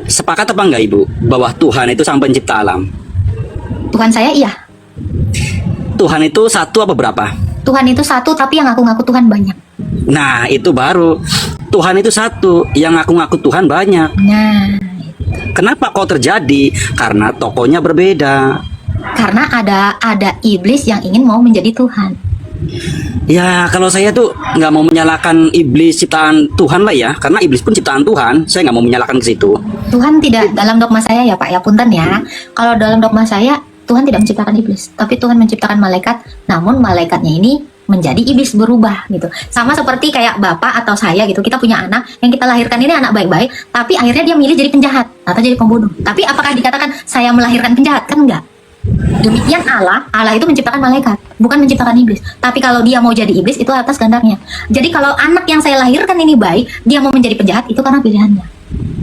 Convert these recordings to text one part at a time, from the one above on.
Sepakat apa enggak Ibu bahwa Tuhan itu sang pencipta alam? Tuhan saya iya. Tuhan itu satu apa berapa? Tuhan itu satu, tapi yang ngaku-ngaku Tuhan banyak. Nah, itu baru. Tuhan itu satu, yang ngaku-ngaku Tuhan banyak. Nah, Kenapa kok terjadi? Karena tokohnya berbeda. karena ada iblis yang ingin mau menjadi Tuhan. Ya, kalau saya tuh nggak mau menyalahkan iblis ciptaan Tuhan lah ya, karena iblis pun ciptaan Tuhan. Saya nggak mau menyalahkan ke situ. Tuhan tidak, dalam dogma saya ya Pak, ya punten ya. Kalau dalam dogma saya, Tuhan tidak menciptakan iblis, tapi Tuhan menciptakan malaikat. Namun malaikatnya ini menjadi iblis, berubah gitu. Sama seperti kayak bapak atau saya gitu, kita punya anak yang kita lahirkan ini anak baik-baik, tapi akhirnya dia milih jadi penjahat atau jadi pembunuh. Tapi apakah dikatakan saya melahirkan penjahat? Kan enggak. Demikian Allah itu menciptakan malaikat, bukan menciptakan iblis. Tapi kalau dia mau jadi iblis, itu atas kehendaknya. Jadi kalau anak yang saya lahirkan ini baik, dia mau menjadi penjahat, itu karena pilihannya.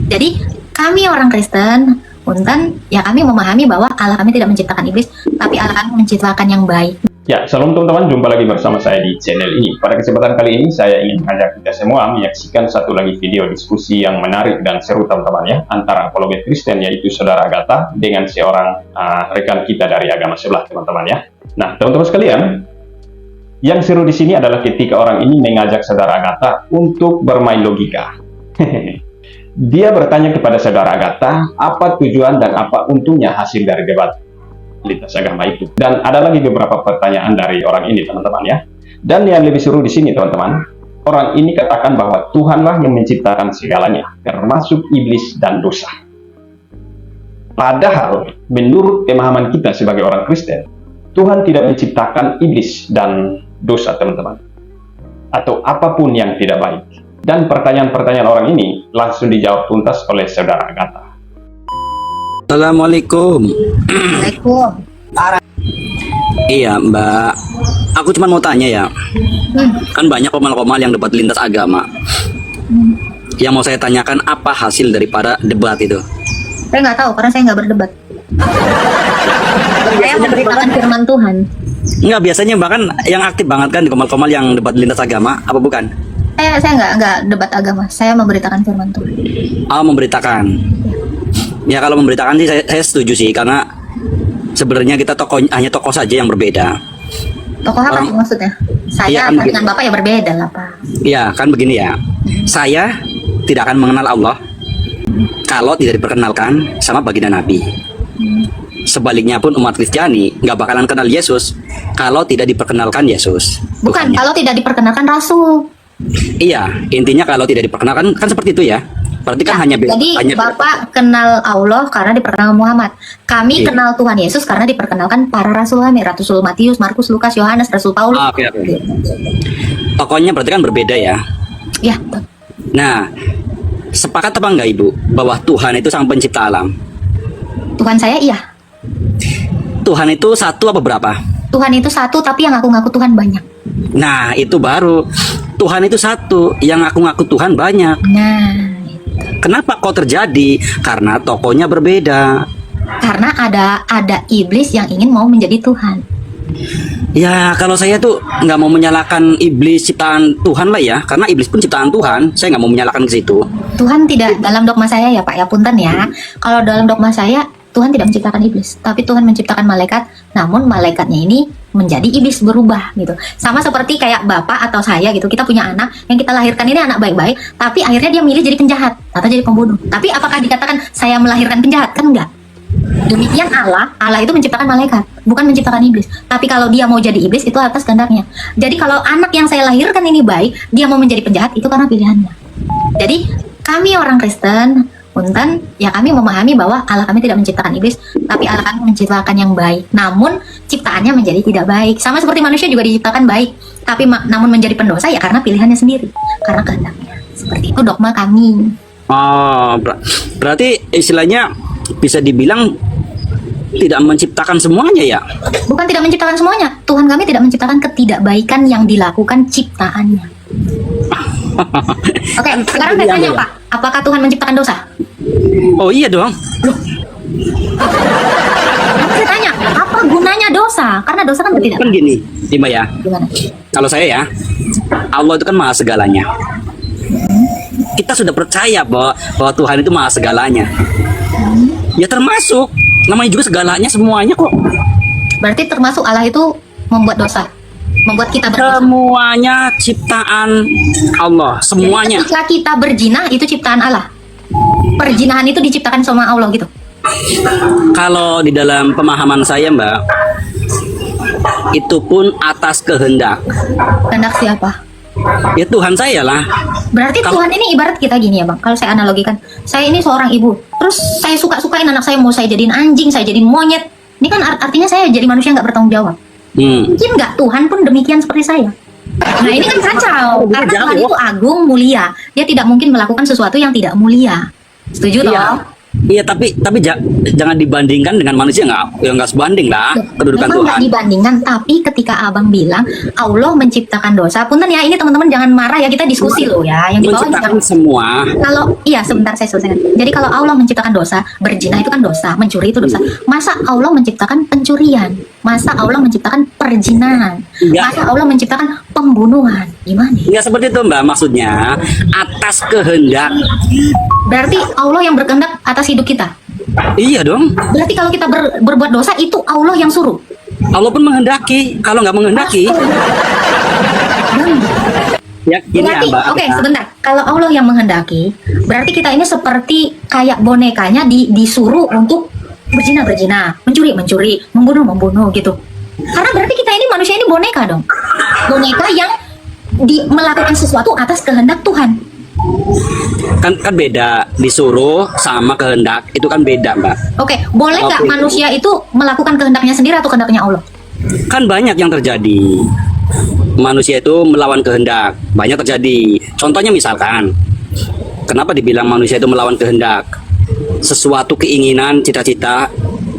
Jadi kami orang Kristen, punten, ya kami memahami bahwa Allah kami tidak menciptakan iblis, tapi Allah kami menciptakan yang baik. Ya, shalom teman-teman, jumpa lagi bersama saya di channel ini. Pada kesempatan kali ini, saya ingin mengajak kita semua menyaksikan satu lagi video diskusi yang menarik dan seru teman-teman ya, antara apologet Kristen, yaitu Saudara Agatha, dengan seorang rekan kita dari agama sebelah teman-teman ya. Nah, teman-teman sekalian, yang seru di sini adalah ketika orang ini mengajak Saudara Agatha untuk bermain logika. Dia bertanya kepada Saudara Agatha, apa tujuan dan apa untungnya hasil dari debat lintas agama itu. Dan ada lagi beberapa pertanyaan dari orang ini, teman-teman ya. Dan yang lebih seru di sini, teman-teman, orang ini katakan bahwa Tuhanlah yang menciptakan segalanya, termasuk iblis dan dosa. Padahal, menurut pemahaman kita sebagai orang Kristen, Tuhan tidak menciptakan iblis dan dosa, teman-teman, atau apapun yang tidak baik. Dan pertanyaan-pertanyaan orang ini langsung dijawab tuntas oleh Saudara Agatha. Assalamualaikum. Assalamualaikum. Iya Mbak, aku cuma mau tanya ya. Kan banyak komal-komal yang debat lintas agama. Yang mau saya tanyakan, apa hasil daripada debat itu? Saya nggak tahu karena saya nggak berdebat. Saya memberitakan firman Tuhan. Enggak, biasanya bahkan yang aktif banget kan di komal-komal yang debat lintas agama, apa bukan? Saya nggak debat agama. Saya memberitakan firman Tuhan. Oh, memberitakan. Ya kalau memberitakan sih saya setuju sih, karena sebenarnya kita hanya tokoh saja yang berbeda. Tokoh apa sih maksudnya? Iya, Saya kan dengan Bapak ya berbeda lah Pak. Iya kan begini ya. Saya tidak akan mengenal Allah kalau tidak diperkenalkan sama baginda Nabi. Sebaliknya pun umat Kristiani nggak bakalan kenal Yesus kalau tidak diperkenalkan Yesus. Bukan, Bukannya. kalau tidak diperkenalkan Rasul. Iya, intinya kalau tidak diperkenalkan kan seperti itu ya. Berarti kan hanya Jadi Bapak kenal Allah karena diperkenalkan Muhammad. Kami kenal Tuhan Yesus karena diperkenalkan para rasul kami, Rasul Matius, Markus, Lukas, Yohanes, Rasul Paulus. Oke. Pokoknya berarti kan berbeda ya. Ya, Nah, sepakat apa enggak Ibu bahwa Tuhan itu sang pencipta alam? Tuhan saya iya. Tuhan itu satu apa berapa? Tuhan itu satu, tapi yang ngaku-ngaku Tuhan banyak. Nah, itu baru. Tuhan itu satu, yang ngaku-ngaku Tuhan banyak. Nah, Kenapa kok terjadi? Karena tokohnya berbeda. karena ada iblis yang ingin mau menjadi Tuhan. Ya, kalau saya tuh nggak mau menyalahkan iblis ciptaan Tuhan lah ya, karena iblis pun ciptaan Tuhan. Saya nggak mau menyalahkan ke situ. Tuhan tidak, dalam dogma saya ya Pak, ya punten ya. Kalau dalam dogma saya, Tuhan tidak menciptakan iblis, tapi Tuhan menciptakan malaikat. Namun malaikatnya ini menjadi iblis, berubah gitu. Sama seperti kayak bapak atau saya gitu, kita punya anak yang kita lahirkan ini anak baik-baik, tapi akhirnya dia milih jadi penjahat atau jadi pembunuh. Tapi apakah dikatakan saya melahirkan penjahat? Kan enggak. Demikian Allah itu menciptakan malaikat, bukan menciptakan iblis. Tapi kalau dia mau jadi iblis, itu atas kehendaknya. Jadi kalau anak yang saya lahirkan ini baik, dia mau menjadi penjahat, itu karena pilihannya. Jadi kami orang Kristen, punten, ya kami memahami bahwa Allah kami tidak menciptakan iblis, tapi Allah kami menciptakan yang baik. Namun ciptaannya menjadi tidak baik. Sama seperti manusia juga diciptakan baik, tapi namun menjadi pendosa ya karena pilihannya sendiri, karena kehendaknya. Seperti itu dogma kami. Oh, berarti istilahnya bisa dibilang tidak menciptakan semuanya ya? Bukan tidak menciptakan semuanya. Tuhan kami tidak menciptakan ketidakbaikan yang dilakukan ciptaannya. Oke, sekarang saya tanya Pak, apakah Tuhan menciptakan dosa? Oh iya dong. Saya tanya, apa gunanya dosa? Karena dosa kan tidak. Kan gini, Mbak ya. Gimana? Kalau saya ya, Allah itu kan maha segalanya. kita sudah percaya bahwa Tuhan itu maha segalanya. Ya termasuk, namanya juga segalanya semuanya kok. Berarti termasuk Allah itu membuat dosa, membuat kita berdosa. Semuanya ciptaan Allah, semuanya. Jadi ketika kita berzina itu ciptaan Allah. Perzinahan itu diciptakan sama Allah gitu. Kalau di dalam pemahaman saya, Mbak, itu pun atas kehendak. Kehendak siapa? Ya Tuhan saya lah. Berarti Tuhan ini ibarat kita gini ya Bang. Kalau saya analogikan, saya ini seorang ibu. Terus saya suka-sukain anak saya, mau saya jadiin anjing, saya jadiin monyet. Ini kan artinya saya jadi manusia nggak bertanggung jawab. Mungkin nggak Tuhan pun demikian seperti saya. Nah ini kan kacau. Karena Tuhan itu agung, mulia. Dia tidak mungkin melakukan sesuatu yang tidak mulia. Setuju toh? Iya, tapi jangan dibandingkan dengan manusia, nggak sebanding lah kedudukan Memang Tuhan. nggak dibandingkan, tapi ketika abang bilang Allah menciptakan dosa, punten ya, ini teman-teman jangan marah ya, kita diskusi loh ya, yang di bawah Menciptakan jangan. semua. Kalau iya sebentar saya selesaikan. Jadi kalau Allah menciptakan dosa, berzina itu kan dosa, mencuri itu dosa. Masa Allah menciptakan pencurian? Masa Allah menciptakan perzinahan? Enggak. Masa Allah menciptakan pembunuhan? Gimana? Nggak seperti itu, Mbak, maksudnya atas kehendak. Berarti Allah yang berkehendak atas hidup kita. Iya dong. Berarti kalau kita berbuat dosa itu Allah yang suruh. Allah pun menghendaki. Kalau nggak menghendaki, ya gini ya, Berarti, Mbak. oke sebentar. Kalau Allah yang menghendaki, berarti kita ini seperti kayak bonekanya disuruh untuk berzina, mencuri, membunuh gitu. Karena berarti kita ini manusia ini boneka dong. Boneka yang melakukan sesuatu atas kehendak Tuhan. Kan beda, disuruh sama kehendak itu kan beda, Mbak. Oke, boleh nggak Oke. manusia itu melakukan kehendaknya sendiri atau kehendaknya Allah? Kan banyak yang terjadi. Manusia itu melawan kehendak, banyak terjadi. Contohnya misalkan, kenapa dibilang manusia itu melawan kehendak? Sesuatu keinginan, cita-cita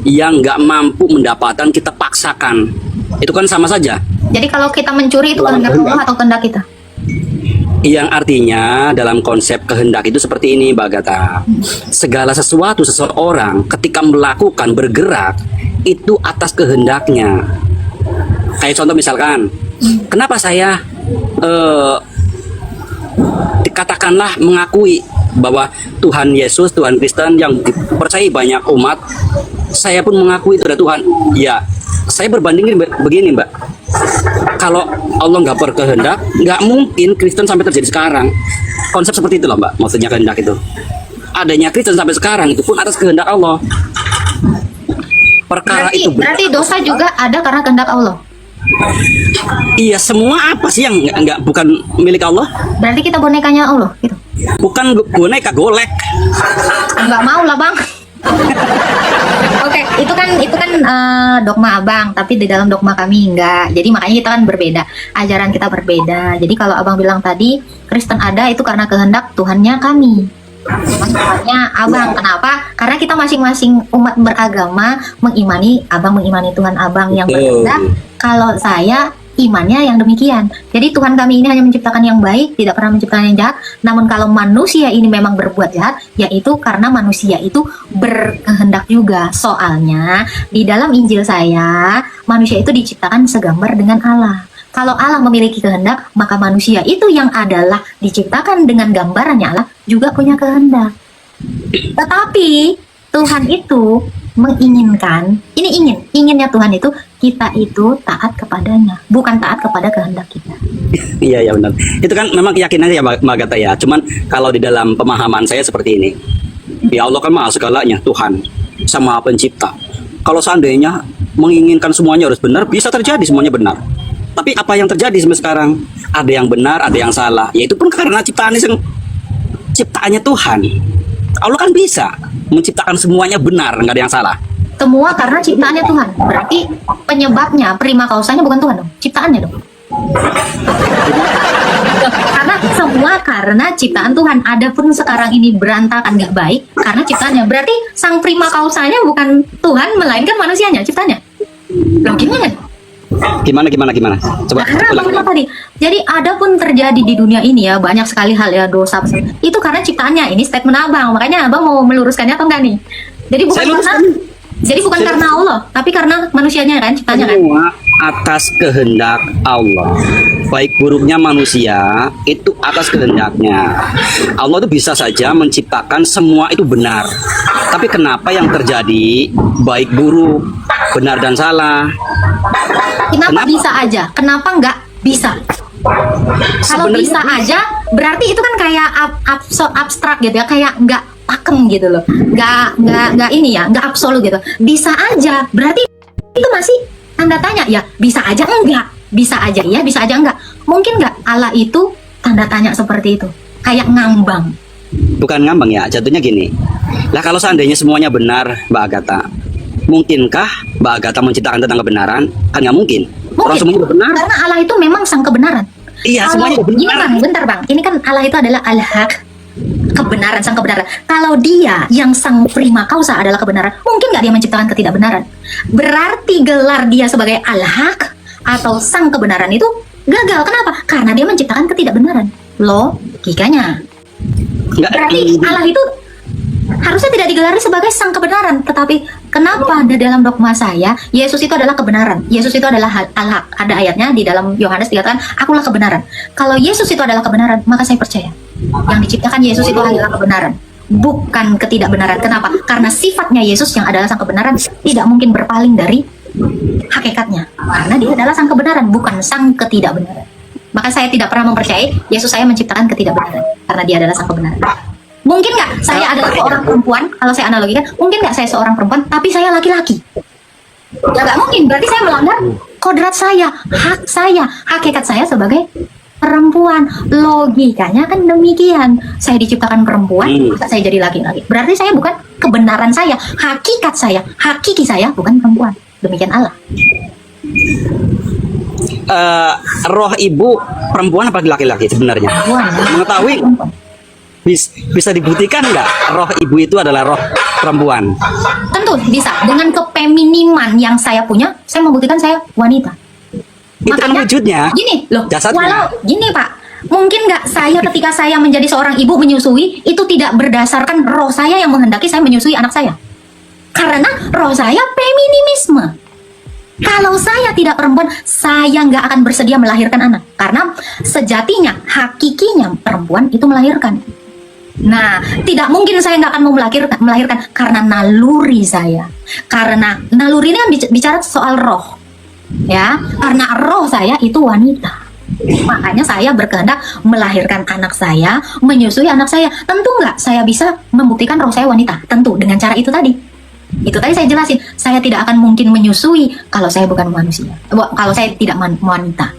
yang nggak mampu mendapatkan kita paksakan. Itu kan sama saja. Jadi kalau kita mencuri itu kehendak Allah atau kehendak kita? Yang artinya dalam konsep kehendak itu seperti ini, Mbak Agatha. Segala sesuatu seseorang ketika melakukan, bergerak, itu atas kehendaknya. Kayak contoh misalkan, kenapa saya dikatakanlah mengakui bahwa Tuhan Yesus, Tuhan Kristen yang dipercayai banyak umat, saya pun mengakui itu ada Tuhan. Ya, saya berbandingin begini, Mbak. Kalau Allah nggak berkehendak, nggak mungkin Kristen sampai terjadi sekarang. Konsep seperti itu loh, Mbak. Maksudnya kehendak itu. Adanya Kristen sampai sekarang itu pun atas kehendak Allah. Perkara itu Berarti dosa juga ada karena kehendak Allah. Iya, semua apa sih yang nggak bukan milik Allah? Berarti kita bonekanya Allah gitu. Bukan boneka golek. Nggak mau lah Bang. Oke, itu kan dogma Abang, tapi di dalam dogma kami enggak. Jadi makanya kita kan berbeda, ajaran kita berbeda. Jadi kalau Abang bilang tadi Kristen ada itu karena kehendak Tuhannya kami. Tuhannya Abang. Kenapa? Karena kita masing-masing umat beragama mengimani Abang mengimani Tuhan Abang yang berkehendak. Kalau saya imannya yang demikian. Jadi Tuhan kami ini hanya menciptakan yang baik, tidak pernah menciptakan yang jahat. Namun kalau manusia ini memang berbuat jahat, yaitu karena manusia itu berkehendak juga. Soalnya di dalam Injil saya, manusia itu diciptakan segambar dengan Allah. Kalau Allah memiliki kehendak, maka manusia itu yang adalah diciptakan dengan gambarannya Allah juga punya kehendak. Tetapi Tuhan itu menginginkan, inginnya Tuhan itu kita itu taat kepadanya, bukan taat kepada kehendak kita. Iya, ya benar. Itu kan memang keyakinannya ya, Mbak Agatha ya. Cuman kalau di dalam pemahaman saya seperti ini. Ya Allah kan maha segalanya, Tuhan sama pencipta. Kalau seandainya menginginkan semuanya harus benar, bisa terjadi semuanya benar. Tapi apa yang terjadi sampai sekarang? Ada yang benar, ada yang salah. Ya itu pun karena ciptaannya Tuhan. Allah kan bisa menciptakan semuanya benar, nggak ada yang salah. Semua karena ciptaannya Tuhan. Berarti penyebabnya, prima causanya bukan Tuhan dong, ciptaannya dong. Karena semua karena ciptaan Tuhan. Adapun sekarang ini berantakan nggak baik karena ciptaannya. Berarti sang prima causanya bukan Tuhan, melainkan manusianya, ciptanya. Loh gimana? Gimana? Coba Karena ulang. Abang bilang tadi, jadi ada pun terjadi di dunia ini ya banyak sekali hal ya dosa besar. Itu karena ciptaannya. Ini statement Abang, makanya Abang mau meluruskannya atau enggak nih? Jadi bukan karena Allah, tapi karena manusianya kan, ciptanya kan. Semua atas kehendak Allah. baik buruknya manusia itu atas kehendaknya. Allah itu bisa saja menciptakan semua itu benar. Tapi kenapa yang terjadi baik buruk, benar dan salah? Kenapa bisa aja? Kenapa nggak bisa? Kalau Sebenarnya- bisa aja, berarti itu kan kayak abstrak gitu ya, kayak nggak pakem gitu loh, nggak ini ya, nggak absolut gitu. Bisa aja, berarti itu masih tanda tanya ya. Bisa aja enggak? Bisa aja iya, bisa aja enggak? Mungkin nggak Allah itu tanda tanya seperti itu, kayak ngambang. Bukan ngambang ya, jatuhnya gini. Lah kalau seandainya semuanya benar, Mbak Agatha, mungkinkah Mbak Agatha menciptakan tentang kebenaran? Kan nggak mungkin. Orang semuanya udah benar. Karena Allah itu memang sang kebenaran. Iya, semuanya udah Gini benar. bang, bentar bang, ini kan Allah itu adalah al-haq, kebenaran, sang kebenaran. Kalau dia yang sang prima causa adalah kebenaran, mungkin nggak dia menciptakan ketidakbenaran? Berarti gelar dia sebagai al-haq atau sang kebenaran itu gagal. Kenapa? Karena dia menciptakan ketidakbenaran. Logikanya. Nggak, Berarti Allah itu harusnya tidak digelari sebagai sang kebenaran. Tetapi kenapa di dalam dogma saya Yesus itu adalah kebenaran, Yesus itu adalah al-haq? Ada ayatnya di dalam Yohanes dikatakan akulah kebenaran. Kalau Yesus itu adalah kebenaran, maka saya percaya yang diciptakan Yesus itu adalah kebenaran, bukan ketidakbenaran. Kenapa? Karena sifatnya Yesus yang adalah sang kebenaran tidak mungkin berpaling dari hakikatnya, karena dia adalah sang kebenaran, bukan sang ketidakbenaran. Maka saya tidak pernah mempercayai Yesus saya menciptakan ketidakbenaran, karena dia adalah sang kebenaran. Mungkin nggak saya adalah seorang perempuan, kalau saya analogikan, mungkin nggak saya seorang perempuan, tapi saya laki-laki? Ya nggak mungkin, berarti saya melanggar kodrat saya, hak saya, hakikat saya sebagai perempuan. Logikanya kan demikian. Saya diciptakan perempuan, maka saya jadi laki-laki. Berarti saya bukan kebenaran saya, hakikat saya, hakiki saya bukan perempuan. Demikian Allah. Roh ibu perempuan apa laki-laki sebenarnya? Perempuan, ya. Mengetahui Perempuan. bisa dibuktikan nggak roh ibu itu adalah roh perempuan? Tentu bisa. Dengan kepeminiman yang saya punya, saya membuktikan saya wanita. Itu kan wujudnya. Gini loh, Jasadnya. walau gini Pak, mungkin nggak saya ketika saya menjadi seorang ibu menyusui itu tidak berdasarkan roh saya yang menghendaki saya menyusui anak saya, karena roh saya feminisme. Kalau saya tidak perempuan, saya nggak akan bersedia melahirkan anak, karena sejatinya, hakikinya perempuan itu melahirkan. Nah, tidak mungkin saya nggak akan mau melahirkan karena naluri saya. Karena naluri ini kan bicara soal roh, ya. Karena roh saya itu wanita, makanya saya berkehendak melahirkan anak saya, menyusui anak saya. Tentu nggak saya bisa membuktikan roh saya wanita. Tentu dengan cara itu tadi. Itu tadi saya jelasin. Saya tidak akan mungkin menyusui kalau saya bukan manusia. Kalau saya tidak wanita.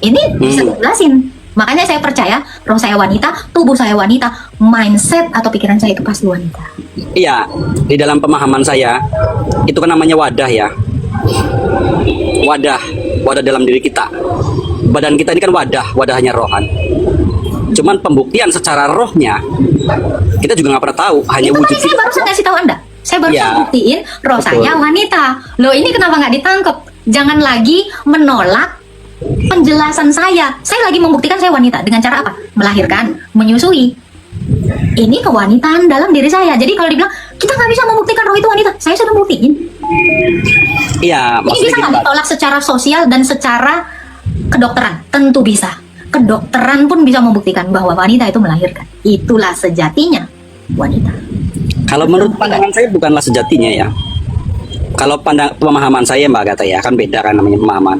Ini bisa dijelasin. Makanya saya percaya roh saya wanita, tubuh saya wanita, mindset atau pikiran saya itu pasti wanita. Iya, di dalam pemahaman saya itu kan namanya wadah ya. Wadah dalam diri kita. Badan kita ini kan wadahnya rohan. Cuman pembuktian secara rohnya kita juga nggak pernah tahu, hanya Itu wujud tadi saya barusan kasih tahu Anda. Saya barusan Ya, buktiin roh betul. saya wanita. Loh ini kenapa nggak ditangkap? Jangan lagi menolak penjelasan saya. Saya lagi membuktikan saya wanita dengan cara apa? Melahirkan, menyusui. Ini kewanitaan dalam diri saya. Jadi kalau dibilang kita nggak bisa membuktikan roh itu wanita, saya sudah buktiin. Iya, Ini maksudnya bisa gini, nggak ditolak secara sosial dan secara kedokteran? Tentu bisa. Kedokteran pun bisa membuktikan bahwa wanita itu melahirkan. Itulah sejatinya wanita. kalau menurut pandangan saya bukanlah sejatinya ya. Kalau pemahaman saya Mbak Agatha ya, kan beda kan namanya pemahaman.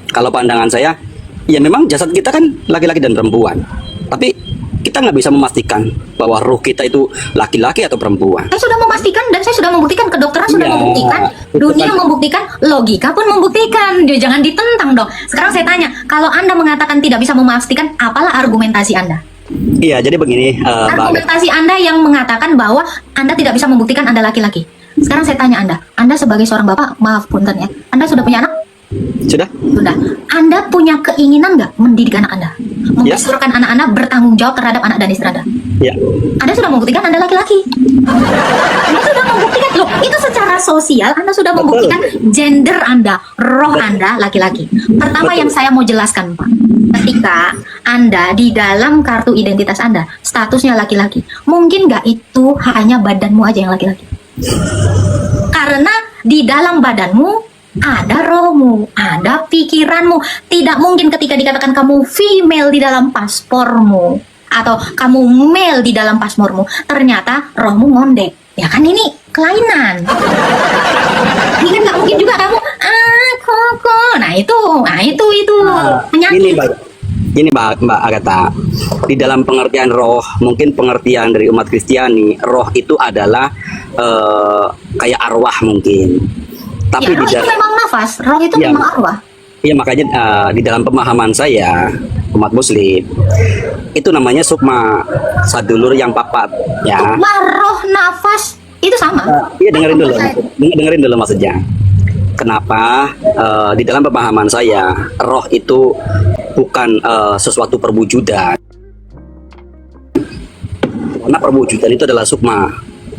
Kalau pandangan saya, ya memang jasad kita kan laki-laki dan perempuan. Tapi kita nggak bisa memastikan bahwa ruh kita itu laki-laki atau perempuan. Saya sudah memastikan dan saya sudah membuktikan, kedokteran sudah Ya, membuktikan, itu dunia kan. membuktikan, logika pun membuktikan. Dia jangan ditentang dong. Sekarang saya tanya, kalau Anda mengatakan tidak bisa memastikan, apalah argumentasi Anda? Iya, jadi begini Mbak Agatha. Argumentasi Anda yang mengatakan bahwa Anda tidak bisa membuktikan Anda laki-laki. Sekarang saya tanya Anda sebagai seorang bapak, maaf punten ya, Anda sudah punya anak? Sudah? Sudah. Anda punya keinginan nggak mendidik anak Anda? Ya. Membesarkan anak-anak bertanggung jawab terhadap anak dan istri Anda? Ya. Anda sudah membuktikan Anda laki-laki. Anda sudah membuktikan, loh, itu secara sosial Anda sudah Betul. membuktikan gender Anda, roh Anda laki-laki. Pertama Betul. yang saya mau jelaskan, Pak. Ketika Anda di dalam kartu identitas Anda, statusnya laki-laki, mungkin nggak itu hanya badanmu aja yang laki-laki? Karena di dalam badanmu ada rohmu, ada pikiranmu. Tidak mungkin ketika dikatakan kamu female di dalam paspormu atau kamu male di dalam paspormu, ternyata rohmu ngondek. Ya kan ini kelainan. Ini kan nggak mungkin juga kamu koko. Nah itu Ini penyakit. Mbak Agatha, di dalam pengertian roh, mungkin pengertian dari umat Kristiani, roh itu adalah kayak arwah mungkin. Tapi Ya, roh itu memang nafas, roh itu Ya. memang arwah. ya makanya di dalam pemahaman saya umat Muslim itu namanya sukma, sadulur yang papat, ya. Sukma, roh, nafas itu sama. Iya, dengerin dulu maksudnya. Kenapa di dalam pemahaman saya roh itu bukan sesuatu perwujudan. Karena perwujudan itu adalah sukma.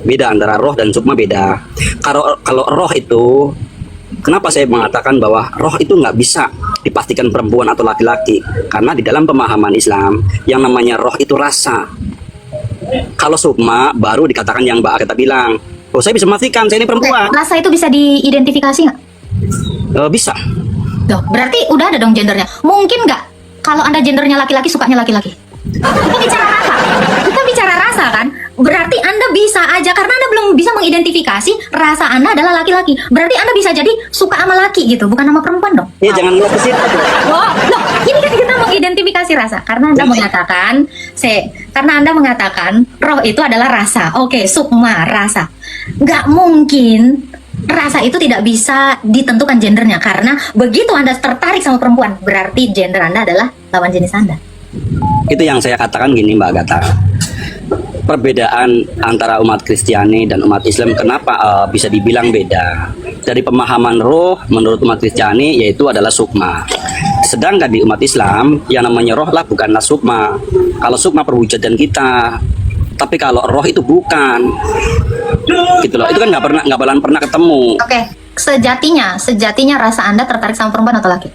Beda antara roh dan sukma, beda. Kalau roh itu, kenapa saya mengatakan bahwa roh itu nggak bisa dipastikan perempuan atau laki-laki? Karena di dalam pemahaman Islam yang namanya roh itu rasa. Kalau sukma baru dikatakan yang Mbak Agatha bilang, oh saya bisa memastikan saya ini perempuan. Rasa itu bisa diidentifikasi nggak? Bisa. Loh, berarti udah ada dong gendernya. Mungkin nggak kalau Anda gendernya laki-laki, sukanya laki-laki? Kita bicara rasa. Kita bicara rasa kan? Berarti Anda bisa aja, karena Anda belum bisa mengidentifikasi rasa Anda adalah laki-laki. Berarti Anda bisa jadi suka sama laki gitu, bukan sama perempuan dong. Ya jangan ngeliat ke situ. Loh, ini kan kita mengidentifikasi rasa karena Anda mengatakan, karena Anda mengatakan roh itu adalah rasa. Oke, sukma rasa. Nggak mungkin rasa itu tidak bisa ditentukan gendernya, karena begitu Anda tertarik sama perempuan, berarti gender Anda adalah lawan jenis Anda. Itu yang saya katakan gini Mbak Agatha. Perbedaan antara umat Kristiani dan umat Islam kenapa bisa dibilang beda? Dari pemahaman roh menurut umat Kristiani yaitu adalah sukma. Sedangkan di umat Islam yang namanya roh lah bukanlah sukma. Kalau sukma perwujudan kita, tapi kalau roh itu bukan. Gitu loh. Itu kan nggak bakalan pernah ketemu. Oke, sejatinya rasa Anda tertarik sama perempuan atau laki?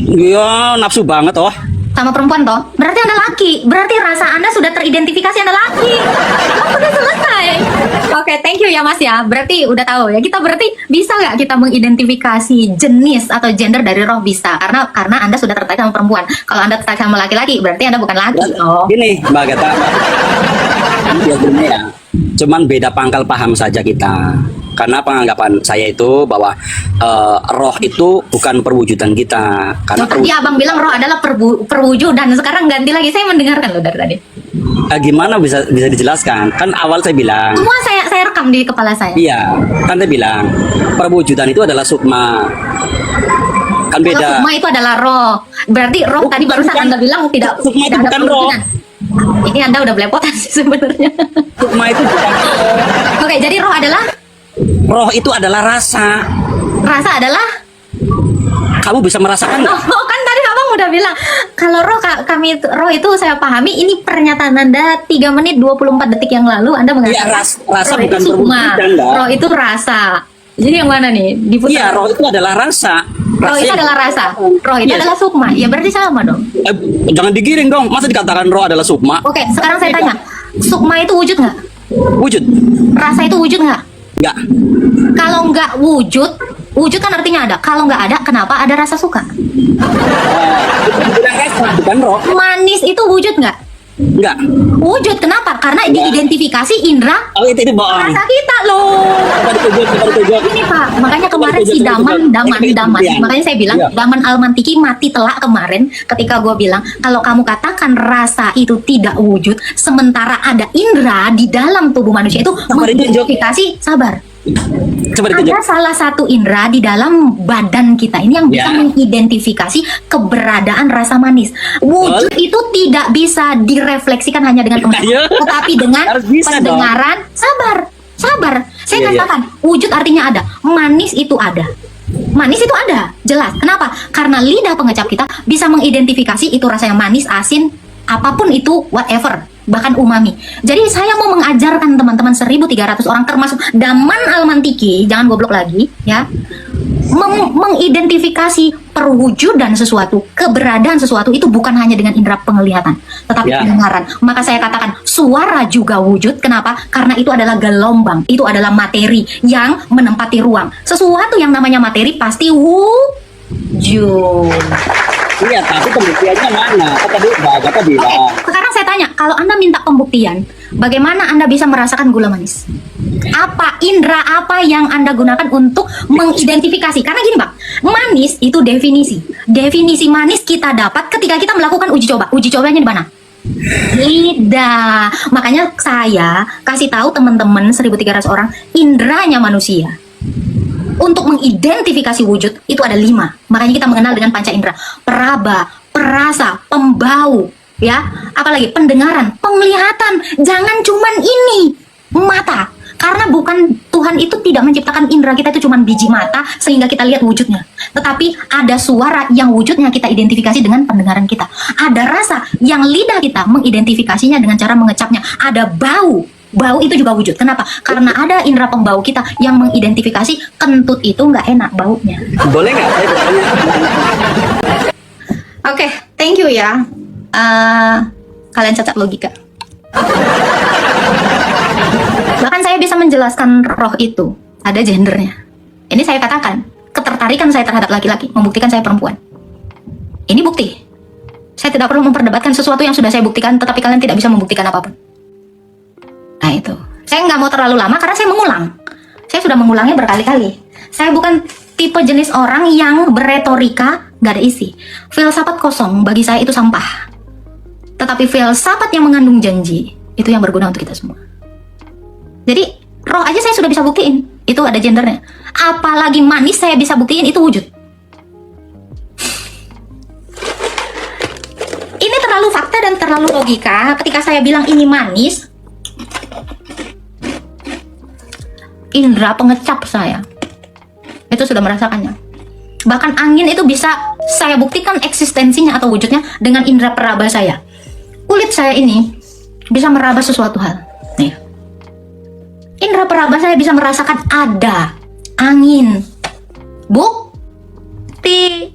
Ya nafsu banget oh. Sama perempuan toh? Berarti Anda laki. Berarti rasa Anda sudah teridentifikasi Anda laki. Oh, udah selesai. Oke, thank you ya Mas ya. Berarti udah tahu ya. Kita berarti bisa nggak kita mengidentifikasi jenis atau gender dari roh? Bisa. Karena Anda sudah tertarik sama perempuan. Kalau Anda tertarik sama laki-laki, berarti Anda bukan laki. Oh. Gini Mbak Agatha, ya gini ya, cuman beda pangkal paham saja kita. Karena penganggapan saya itu bahwa roh itu bukan perwujudan kita. Karena Tadi abang bilang roh adalah perwujudan. Sekarang ganti lagi. Saya mendengarkan loh dari tadi. gimana bisa dijelaskan? Kan awal saya bilang, Semua saya rekam di kepala saya. iya, kan saya bilang perwujudan itu adalah sukma. Kan Kalau beda. sukma itu adalah roh. Berarti roh tadi barusan bukan. Anda bilang tidak Sukma itu tidak ada bukan roh. perwujudan. Ini Anda udah belepotan sih sebenarnya. Sukma itu bukan. Oke, jadi roh adalah Roh itu adalah rasa. rasa adalah Kamu bisa merasakan nggak? oh, kan tadi abang udah bilang kalau roh roh itu saya pahami ini pernyataan Anda 3 menit 24 detik yang lalu Anda mengatakan rasa roh itu bukan sukma, perwujudan, Mbak. roh itu rasa. Jadi yang mana nih? Diputar. Iya, roh itu adalah rasa. Roh itu adalah rasa. Roh itu Yes. adalah sukma. Ya berarti sama dong. Jangan digiring dong. Masa dikatakan roh adalah sukma? Oke, sekarang saya tanya. Sukma itu wujud nggak? Wujud? Rasa itu wujud nggak? Enggak. Kalau nggak wujud, wujud kan artinya ada. Kalau nggak ada, kenapa ada rasa suka? Bukan rasa, bukan roh. Manis itu wujud nggak? Enggak. Wujud. Kenapa? Karena diidentifikasi indera Oh, itu bohong. rasa kita loh. Coba ditunjuk. Ini Pak, makanya kemarin si Coba, Daman. Iya. Makanya saya bilang Iya. Daman Almantiki mati telak kemarin ketika gue bilang kalau kamu katakan rasa itu tidak wujud, sementara ada indera di dalam tubuh manusia itu Coba ditunjuk. mengidentifikasi. Sabar. Coba ditunjuk. Ada salah satu indera di dalam badan kita ini yang bisa Ya. mengidentifikasi keberadaan rasa manis. Wujud itu tidak bisa direfleksikan hanya dengan penglihatan, Ayo. tetapi dengan Harus bisa dong. pendengaran. Sabar. Saya Iya, iya. katakan wujud artinya ada, manis itu ada. Manis itu ada, jelas. Kenapa? Karena lidah pengecap kita bisa mengidentifikasi itu rasanya manis, asin, apapun itu, whatever, bahkan umami. Jadi saya mau mengajarkan teman-teman 1.300 orang termasuk Daman Almantiki, jangan goblok lagi ya, mengidentifikasi perwujudan sesuatu, keberadaan sesuatu itu bukan hanya dengan indera penglihatan, tetapi Ya. pendengaran. Maka saya katakan suara juga wujud. Kenapa? Karena itu adalah gelombang, itu adalah materi yang menempati ruang. Sesuatu yang namanya materi pasti wujud. Iya, tapi pembuktiannya mana? Tadi Agatha Oke, bilang. sekarang saya tanya, kalau Anda minta pembuktian, bagaimana Anda bisa merasakan gula manis? Apa indera apa yang Anda gunakan untuk mengidentifikasi? Karena gini, Bang, manis itu definisi. Definisi manis kita dapat ketika kita melakukan uji coba. Uji cobanya di mana? Lidah. Makanya saya kasih tahu teman-teman 1.300 orang, inderanya manusia untuk mengidentifikasi wujud itu ada 5. Makanya kita mengenal dengan panca indera: peraba, perasa, pembau, ya, apalagi pendengaran, penglihatan. Jangan cuman ini mata, karena bukan, Tuhan itu tidak menciptakan indera kita itu cuman biji mata sehingga kita lihat wujudnya, tetapi ada suara yang wujudnya kita identifikasi dengan pendengaran kita, ada rasa yang lidah kita mengidentifikasinya dengan cara mengecapnya, ada bau. Bau itu juga wujud. Kenapa? Karena ada indera pembau kita yang mengidentifikasi kentut itu nggak enak baunya. Boleh nggak saya bertanya? Oke, thank you ya. Kalian cacat logika. Bahkan saya bisa menjelaskan roh itu ada gendernya. Ini saya katakan, ketertarikan saya terhadap laki-laki membuktikan saya perempuan. Ini bukti. Saya tidak perlu memperdebatkan sesuatu yang sudah saya buktikan, tetapi kalian tidak bisa membuktikan apapun. Nah itu, saya nggak mau terlalu lama karena saya mengulang. Saya sudah mengulangnya berkali-kali. Saya bukan tipe jenis orang yang beretorika gak ada isi. Filsafat kosong bagi saya itu sampah. Tetapi filsafat yang mengandung janji itu yang berguna untuk kita semua. Jadi roh aja saya sudah bisa buktiin itu ada gendernya. Apalagi manis saya bisa buktiin itu wujud. Ini terlalu fakta dan terlalu logika. Ketika saya bilang ini manis, indera pengecap saya itu sudah merasakannya. Bahkan angin itu bisa saya buktikan eksistensinya atau wujudnya dengan indera peraba saya. Kulit saya ini bisa meraba sesuatu hal. Nih, indera peraba saya bisa merasakan ada angin. Bukti.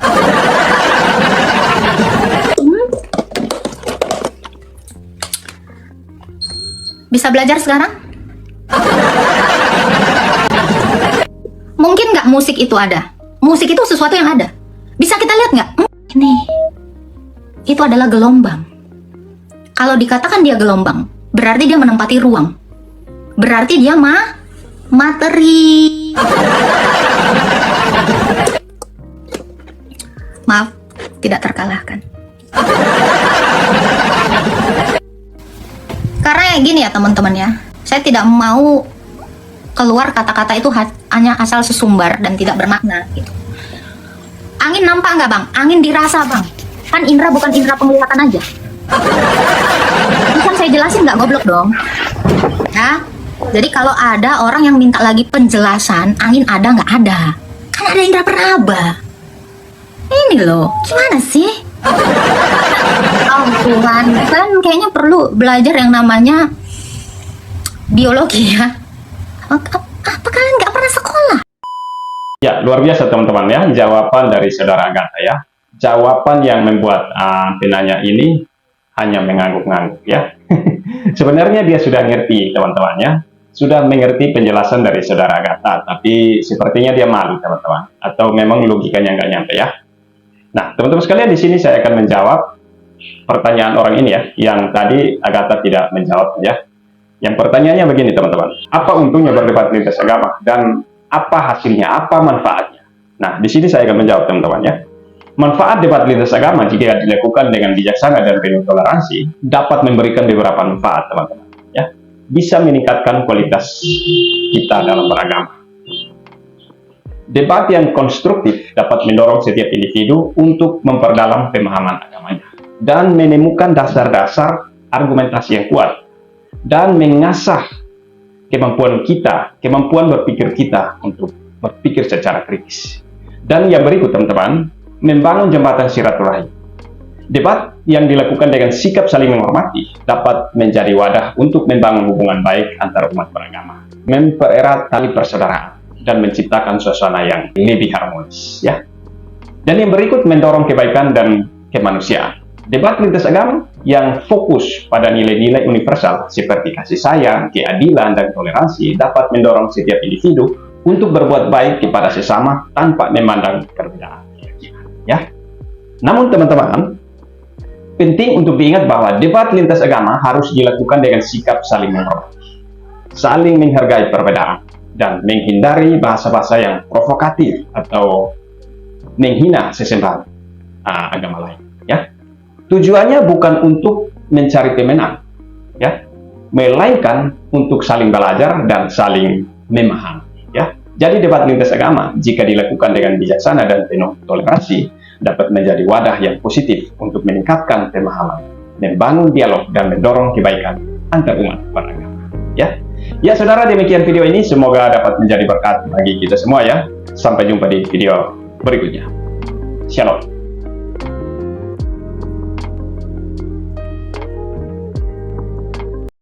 Bisa belajar sekarang? Mungkin nggak musik itu ada? Musik itu sesuatu yang ada. Bisa kita lihat nggak? Ini, itu adalah gelombang. Kalau dikatakan dia gelombang, berarti dia menempati ruang. Berarti dia materi. Maaf, tidak terkalahkan. Karena ya gini ya teman-teman ya, saya tidak mau keluar kata-kata itu hanya asal sesumbar dan tidak bermakna gitu. Angin nampak nggak bang? Angin dirasa bang. Kan indera bukan indera penglihatan aja. Bisa saya jelasin nggak, goblok dong? Ya. Jadi kalau ada orang yang minta lagi penjelasan, angin ada nggak ada? Kan ada indera peraba. Ini loh, gimana sih? Oh Tuhan, kan kayaknya perlu belajar yang namanya biologi ya. Apa kalian nggak pernah sekolah? Ya, luar biasa teman-teman ya, jawaban dari saudara Agatha ya. Jawaban yang membuat penanya ini hanya mengangguk-ngangguk ya. Sebenarnya dia sudah ngerti teman-teman ya. Sudah mengerti penjelasan dari saudara Agatha, tapi sepertinya dia malu teman-teman. Atau memang logikanya nggak nyampe ya. Nah, teman-teman sekalian, di sini saya akan menjawab pertanyaan orang ini ya, yang tadi Agatha tidak menjawab ya. Yang pertanyaannya begini teman-teman, apa untungnya berdebat lintas agama dan apa hasilnya, apa manfaatnya? Nah, di sini saya akan menjawab teman-teman ya. Manfaat debat lintas agama jika dilakukan dengan bijaksana dan penuh toleransi dapat memberikan beberapa manfaat teman-teman ya. Bisa meningkatkan kualitas kita dalam beragama. Debat yang konstruktif dapat mendorong setiap individu untuk memperdalam pemahaman agamanya dan menemukan dasar-dasar argumentasi yang kuat dan mengasah kemampuan kita, kemampuan berpikir kita untuk berpikir secara kritis. Dan yang berikut teman-teman, membangun jembatan silaturahim. Debat yang dilakukan dengan sikap saling menghormati dapat menjadi wadah untuk membangun hubungan baik antar umat beragama, mempererat tali persaudaraan, dan menciptakan suasana yang lebih harmonis ya. Dan yang berikut mendorong kebaikan dan kemanusiaan. Debat lintas agama yang fokus pada nilai-nilai universal seperti kasih sayang, keadilan, dan toleransi dapat mendorong setiap individu untuk berbuat baik kepada sesama tanpa memandang perbedaan keyakinan. Ya. Namun teman-teman, penting untuk diingat bahwa debat lintas agama harus dilakukan dengan sikap saling menghormati, saling menghargai perbedaan, dan menghindari bahasa-bahasa yang provokatif atau menghina sesembahan agama lain. Ya. Tujuannya bukan untuk mencari pemenang, ya, melainkan untuk saling belajar dan saling memahami. Ya. Jadi debat lintas agama jika dilakukan dengan bijaksana dan penuh toleransi dapat menjadi wadah yang positif untuk meningkatkan pemahaman, membangun dialog dan mendorong kebaikan antar umat beragama. Ya, ya saudara, demikian video ini, semoga dapat menjadi berkat bagi kita semua ya. Sampai jumpa di video berikutnya. Shalom.